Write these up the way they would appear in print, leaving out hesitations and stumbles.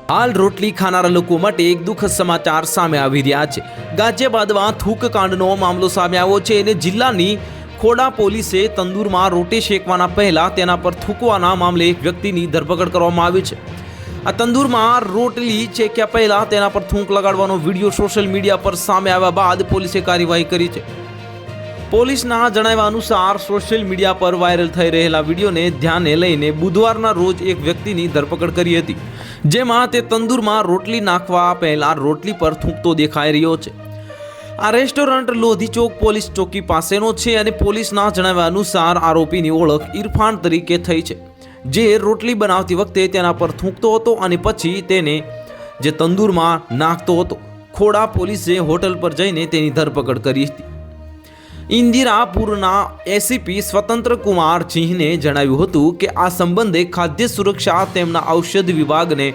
હાલ રોટલી ખાનારા લોકો માટે એક દુઃખદ સમાચાર સામે આવી રહ્યા છે। ગાઝિયાબાદમાં થૂક કાંડનો મામલો સામે આવ્યો છે અને જિલ્લાની ખોડા પોલીસે તંદૂરમાં રોટી શેકવાના પહેલા તેના પર થૂકવાના મામલે એક વ્યક્તિની ધરપકડ કરવામાં આવી છે। આ તંદૂરમાં રોટલી શેક્યા પહેલા તેના પર થૂંક લગાડવાનો વિડીયો સોશિયલ મીડિયા પર સામે આવ્યા બાદ પોલીસે કાર્યવાહી કરી છે। પોલીસના જણાવ્યા અનુસાર સોશિયલ મીડિયા પર વાયરલ થઈ રહેલા વિડીયોને ધ્યાને લઈને બુધવારના રોજ એક વ્યક્તિની ધરપકડ કરી હતી, જેમાં તે તંદૂરમાં રોટલી નાખવા પહેલા રોટલી પર થૂંકતો દેખાઈ રહ્યો છે। આ રેસ્ટોરન્ટ લોધી ચોક પોલીસ ચોકી પાસેનો છે અને પોલીસના જણાવ્યા અનુસાર આરોપીની ઓળખ ઇરફાન તરીકે થઈ છે, જે રોટલી બનાવતી વખતે તેના પર થૂંકતો હતો અને પછી તેને જે તંદૂરમાં નાખતો હતો। ખોડા પોલીસે હોટલ પર જઈને તેની ધરપકડ કરી હતી। ઇન્દિરાપુરના એસીપી સ્વતંત્ર કુમાર સિંહને જણાવ્યું હતું કે આ સંબંધે ખાદ્ય સુરક્ષા તેમના ઔષધ વિભાગને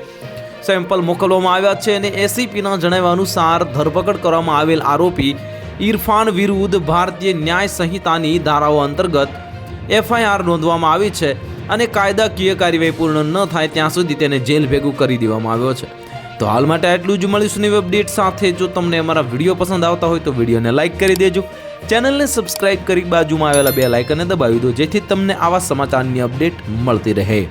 સેમ્પલ મોકલવામાં આવ્યા છે અને એસીપીના જણાવ્યા અનુસાર ધરપકડ કરવામાં આવેલ આરોપી ઇરફાન વિરુદ્ધ ભારતીય ન્યાય સંહિતાની ધારાઓ અંતર્ગત એફઆઈઆર નોંધવામાં આવી છે અને કાયદાકીય કાર્યવાહી પૂર્ણ ન થાય ત્યાં સુધી તેને જેલ ભેગું કરી દેવામાં આવ્યો છે। તો હાલ માટે આટલું જ। મળીશું નવી અપડેટ સાથે। જો તમને અમારા વિડીયો પસંદ આવતા હોય તો વિડીયોને લાઇક કરી દેજો, ચેનલને સબસ્ક્રાઇબ કરી બાજુમાં આવેલા બેલ આઇકનને દબાવી દો, જેથી તમને આવા સમાચારની અપડેટ મળતી રહે।